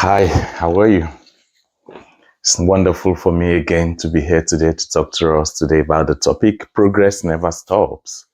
Hi, how are you? It's wonderful for me again to be here today to talk to us today about the topic progress never stops,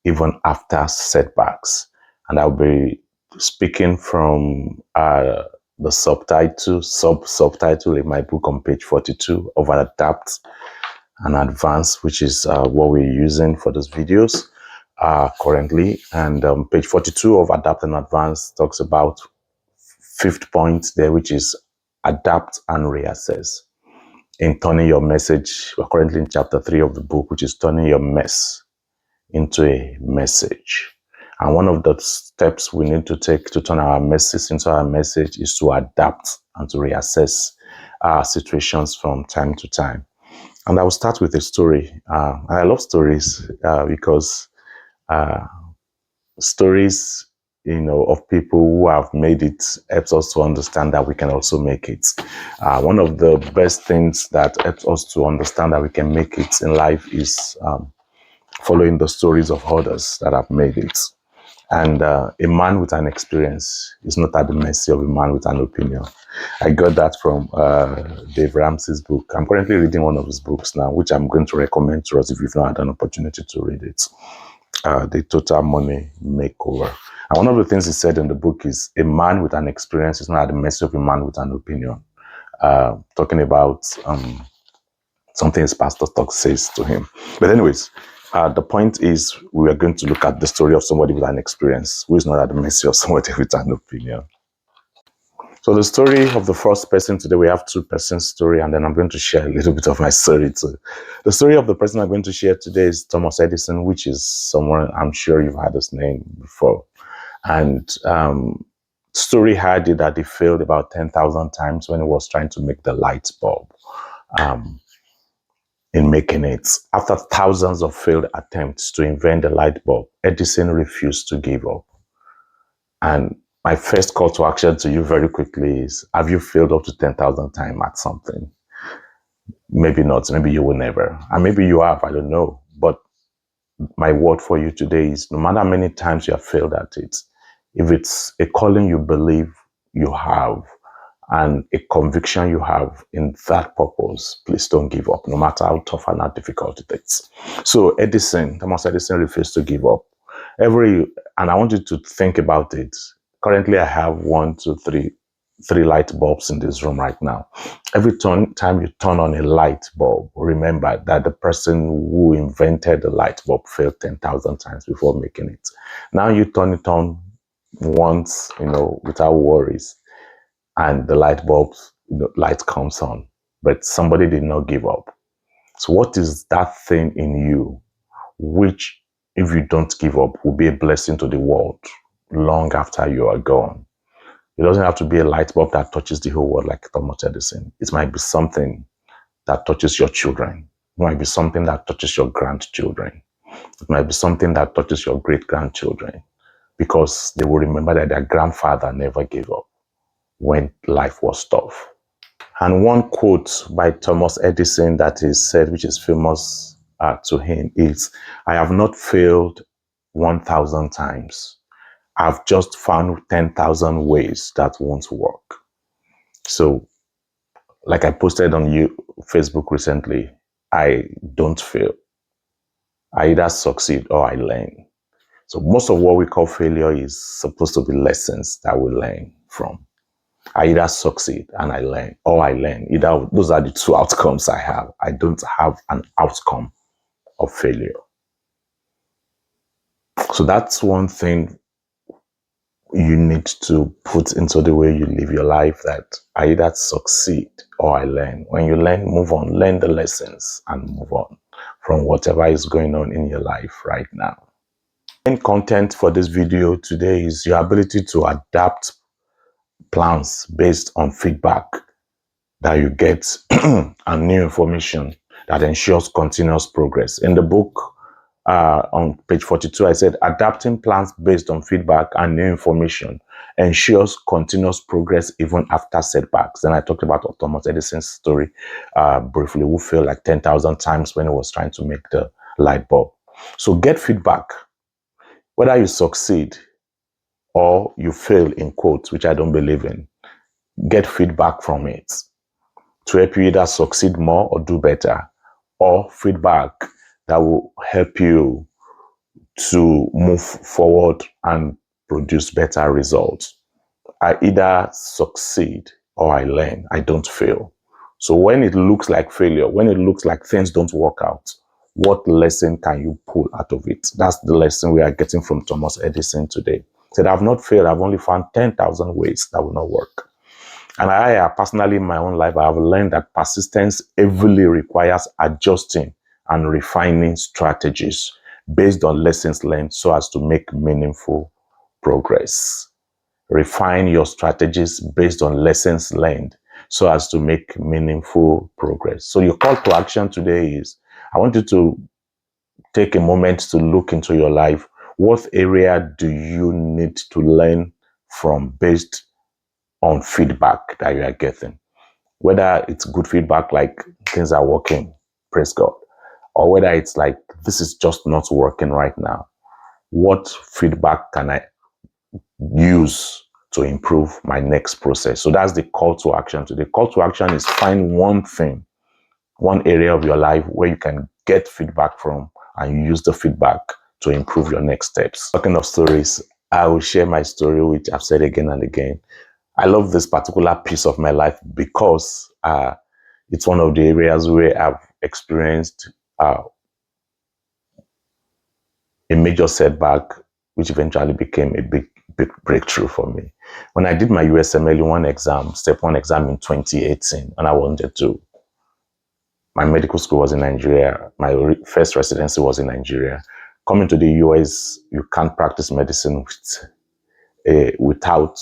even after setbacks. And I'll be speaking from the subtitle in my book on page 42 of Adapt and Advance, which is what we're using for those videos currently. And page 42 of Adapt and Advance talks about fifth point there, which is adapt and reassess. In turning your message, we're currently in chapter 3 of the book, which is turning your mess into a message. And one of the steps we need to take to turn our message into our message is to adapt and to reassess our situations from time to time. And I will start with a story. I love stories because stories, of people who have made it helps us to understand that we can also make it. One of the best things that helps us to understand that we can make it in life is following the stories of others that have made it. And a man with an experience is not at the mercy of a man with an opinion. I got that from Dave Ramsey's book. I'm currently reading one of his books now, which I'm going to recommend to us if you've not had an opportunity to read it. The Total Money Makeover. And one of the things he said in the book is a man with an experience is not at the mercy of a man with an opinion. Talking about something his pastor talk says to him. But anyways, the point is we are going to look at the story of somebody with an experience who is not at the mercy of somebody with an opinion. So the story of the first person today, we have two-person story, and then I'm going to share a little bit of my story too. The story of the person I'm going to share today is Thomas Edison, which is someone I'm sure you've heard his name before. And story had it that he failed about 10,000 times when he was trying to make the light bulb. In making it, after thousands of failed attempts to invent the light bulb, Edison refused to give up. And my first call to action to you very quickly is, have you failed up to 10,000 times at something? Maybe not, maybe you will never. And maybe you have, I don't know. But my word for you today is, no matter how many times you have failed at it, if it's a calling you believe you have and a conviction you have in that purpose, please don't give up, no matter how tough and how difficult it is. So Thomas Edison refused to give up. And I want you to think about it. Currently, I have three light bulbs in this room right now. Every time you turn on a light bulb, remember that the person who invented the light bulb failed 10,000 times before making it. Now you turn it on once, without worries, and the light comes on, but somebody did not give up. So what is that thing in you which, if you don't give up, will be a blessing to the world long after you are gone? It doesn't have to be a light bulb that touches the whole world like Thomas Edison. It might be something that touches your children. It might be something that touches your grandchildren. It might be something that touches your great-grandchildren, because they will remember that their grandfather never gave up when life was tough. And one quote by Thomas Edison that is said, which is famous to him, is, "I have not failed 1,000 times. I've just found 10,000 ways that won't work." So, like I posted on Facebook recently, I don't fail. I either succeed or I learn. So most of what we call failure is supposed to be lessons that we learn from. I either succeed and I learn, or I learn. Those are the two outcomes I have. I don't have an outcome of failure. So that's one thing you need to put into the way you live your life, that I either succeed or I learn. When you learn, move on. Learn the lessons and move on from whatever is going on in your life right now. The main content for this video today is your ability to adapt plans based on feedback that you get and new information that ensures continuous progress. In the book, on page 42, I said, adapting plans based on feedback and new information ensures continuous progress even after setbacks. Then I talked about Thomas Edison's story briefly, who failed like 10,000 times when he was trying to make the light bulb. So get feedback. Whether you succeed or you fail, in quotes, which I don't believe in, get feedback from it to help you either succeed more or do better, or feedback that will help you to move forward and produce better results. I either succeed or I learn. I don't fail. So when it looks like failure, when it looks like things don't work out, what lesson can you pull out of it? That's the lesson we are getting from Thomas Edison today. He said, I've not failed. I've only found 10,000 ways that will not work. And I personally, in my own life, I have learned that persistence heavily requires adjusting and refining strategies based on lessons learned so as to make meaningful progress. Refine your strategies based on lessons learned so as to make meaningful progress. So your call to action today is, I want you to take a moment to look into your life. What area do you need to learn from based on feedback that you are getting? Whether it's good feedback, like things are working, praise God, or whether it's like, this is just not working right now. What feedback can I use to improve my next process? So that's the call to action today. Call to action is find one thing, one area of your life where you can get feedback from and you use the feedback to improve your next steps. Talking of stories, I will share my story, which I've said again and again. I love this particular piece of my life because it's one of the areas where I've experienced a major setback, which eventually became a big breakthrough for me. When I did my USMLE exam, step 1 exam in 2018, and I wanted to, my medical school was in Nigeria. My first residency was in Nigeria. Coming to the US, you can't practice medicine without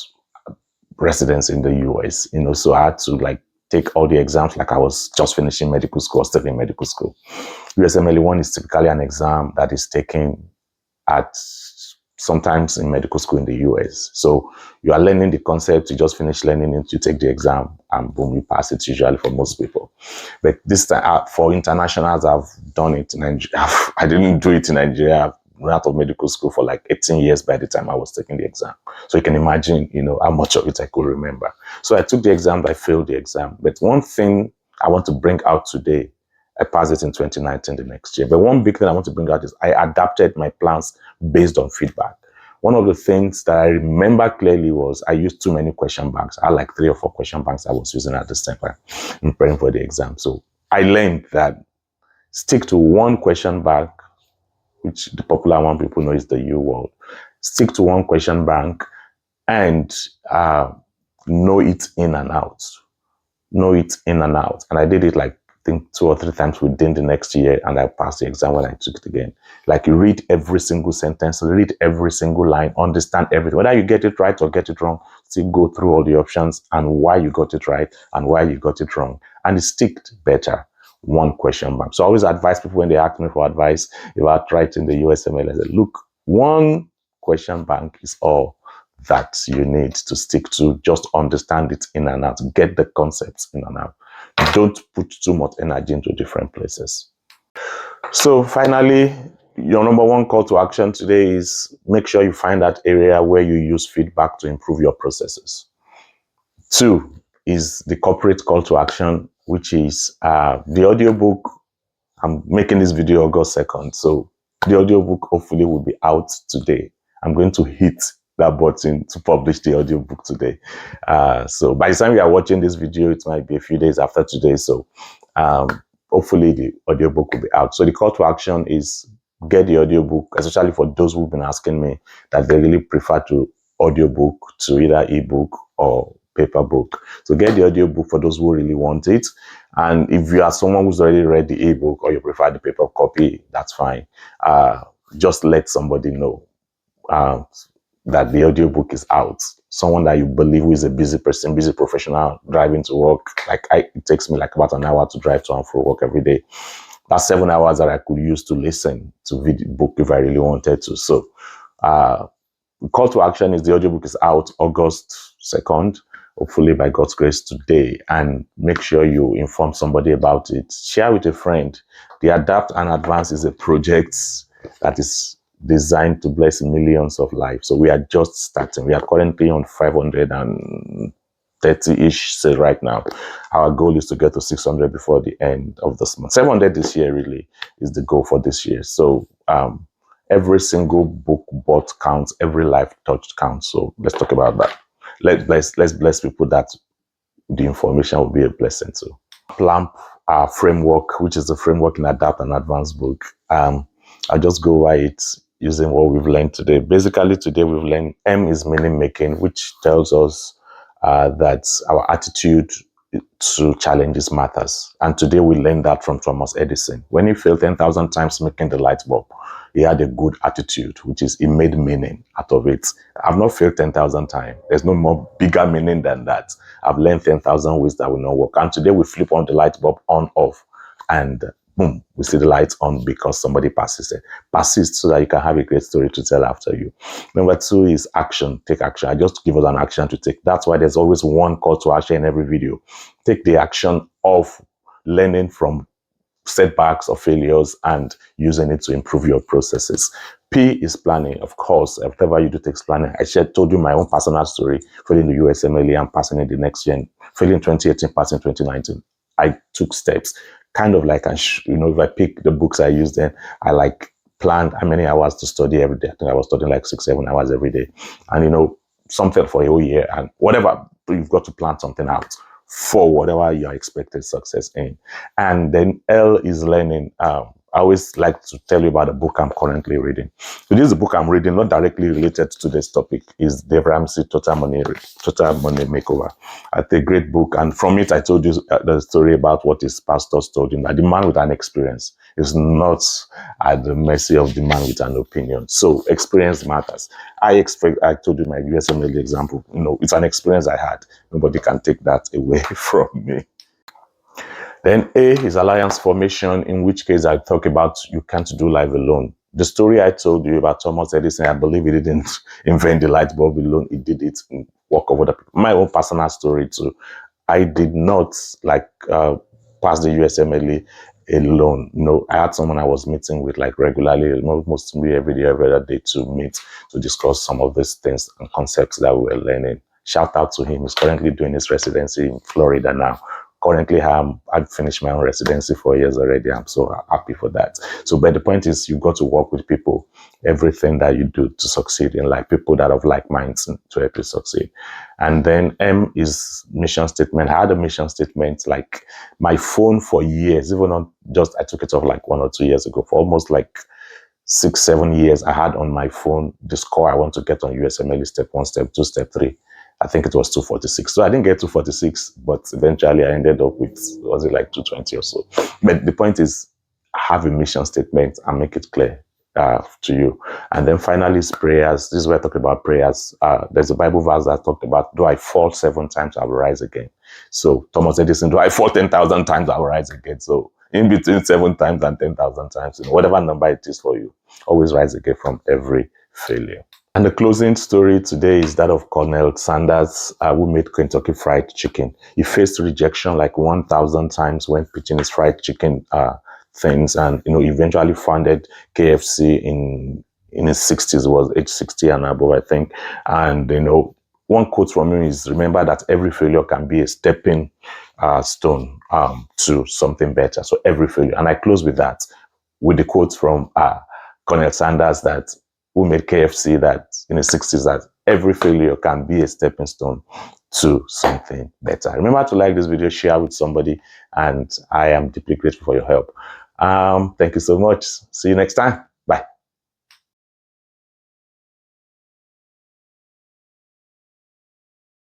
residence in the US, so I had to take all the exams like I was just finishing medical school or still in medical school. USMLE is typically an exam that is taken at sometimes in medical school in the US. So you are learning the concept, you just finish learning it, you take the exam, and boom, you pass it usually for most people. But this time, for internationals, I've done it in Nigeria. I didn't do it in Nigeria. I've run out of medical school for 18 years by the time I was taking the exam. So you can imagine, how much of it I could remember. So I took the exam, I failed the exam. But one thing I want to bring out today, I passed it in 2019 the next year. But one big thing I want to bring out is I adapted my plans based on feedback. One of the things that I remember clearly was I used too many question banks. I had 3 or 4 question banks I was using at the same time in preparing for the exam. So I learned that stick to one question bank, which the popular one people know is the U world. Stick to one question bank and know it in and out. Know it in and out. And I did it I think 2 or 3 times within the next year, and I passed the exam when I took it again. You read every single sentence, read every single line, understand everything. Whether you get it right or get it wrong, still go through all the options and why you got it right and why you got it wrong. And it sticked better. One question bank. So I always advise people when they ask me for advice about writing the USMLE, I say, look, one question bank is all that you need to stick to. Just understand it in and out. Get the concepts in and out. Don't put too much energy into different places. So finally, your number 1 call to action today is make sure you find that area where you use feedback to improve your processes. 2 is the corporate call to action, which is the audiobook. I'm making this video August 2nd, so the audiobook hopefully will be out today. I'm going to hit that button to publish the audiobook today. So by the time you are watching this video, it might be a few days after today. So hopefully the audiobook will be out. So the call to action is get the audiobook, especially for those who've been asking me that they really prefer to audiobook to either ebook or paper book. So get the audiobook for those who really want it. And if you are someone who's already read the ebook or you prefer the paper copy, that's fine. Just let somebody know that the audiobook is out. Someone that you believe who is a busy person, busy professional, driving to work. It takes me about an hour to drive to and from work every day. That's 7 hours that I could use to listen to the book if I really wanted to. So call to action is the audiobook is out August 2nd, hopefully by God's grace today, and make sure you inform somebody about it. Share with a friend. The Adapt and Advance is a project that is designed to bless millions of lives. So we are just starting. We are currently on 500 and 30-ish say right now. Our goal is to get to 600 before the end of this month. 700 this year really is the goal for this year. So every single book bought counts, every life touched counts. So let's talk about that. Let's bless people that the information will be a blessing to. PLAMP framework, which is the framework in Adapt and Advanced book. I'll just go over it using what we've learned today. Basically, today we've learned M is meaning making, which tells us that our attitude to challenges matters. And today we learned that from Thomas Edison. When he failed 10,000 times making the light bulb, he had a good attitude, which is he made meaning out of it. I've not failed 10,000 times. There's no more bigger meaning than that. I've learned 10,000 ways that will not work. And today we flip on the light bulb on, off, and boom, we see the lights on because somebody persisted. Persist so that you can have a great story to tell after you. Number 2 is action. Take action. I just give us an action to take. That's why there's always one call to action in every video. Take the action of learning from setbacks or failures and using it to improve your processes. P is planning. Of course, whatever you do takes planning. I told you my own personal story, failing the USMLE and passing it the next year, failing 2018, passing 2019. I took steps. Kind of like, if I pick the books I use, then I planned how many hours to study every day. I think I was studying like 6-7 hours every day. And something for a whole year and whatever, you've got to plan something out for whatever your expected success in. And then L is learning. I always like to tell you about the book I'm currently reading. So this is the book I'm reading, not directly related to this topic, is Dave Ramsey, Total Money Makeover. It's a great book. And from it, I told you the story about what his pastors told him, that the man with an experience is not at the mercy of the man with an opinion. So experience matters. I told you my USMLE example. It's an experience I had. Nobody can take that away from me. Then A is alliance formation, in which case I talk about you can't do life alone. The story I told you about Thomas Edison, I believe he didn't invent the light bulb alone. He did it and work over the people. My own personal story too. I did not pass the USMLE alone. I had someone I was meeting with regularly, mostly every other day to meet to discuss some of these things and concepts that we were learning. Shout out to him. He's currently doing his residency in Florida now. Currently, I've finished my own residency 4 years already. I'm so happy for that. But the point is, you've got to work with people, everything that you do to succeed in life, people that have like minds to help you succeed. And then M is mission statement. I had a mission statement, my phone for years, even on I took it off 1 or 2 years ago, for almost 6-7 years. I had on my phone the score I want to get on USMLE step 1, step 2, step 3. I think it was 246. So I didn't get 246, but eventually I ended up with, 220 or so. But the point is, have a mission statement and make it clear to you. And then finally is prayers. This is where I talk about prayers. There's a Bible verse that talked about, do I fall 7 times, I will rise again. So Thomas Edison, do I fall 10,000 times, I will rise again. So in between 7 times and 10,000 times, whatever number it is for you, always rise again from every failure. And the closing story today is that of Colonel Sanders, who made Kentucky Fried Chicken. He faced rejection 1,000 times when pitching his fried chicken things, and eventually founded KFC in his 60s. Was age 60 and above, I think. And one quote from him is, remember that every failure can be a stepping stone to something better. So every failure. And I close with that, with the quote from Colonel Sanders, who made KFC, that in the 60s, that every failure can be a stepping stone to something better. Remember to like this video, share with somebody, and I am deeply grateful for your help. Thank you so much. See you next time.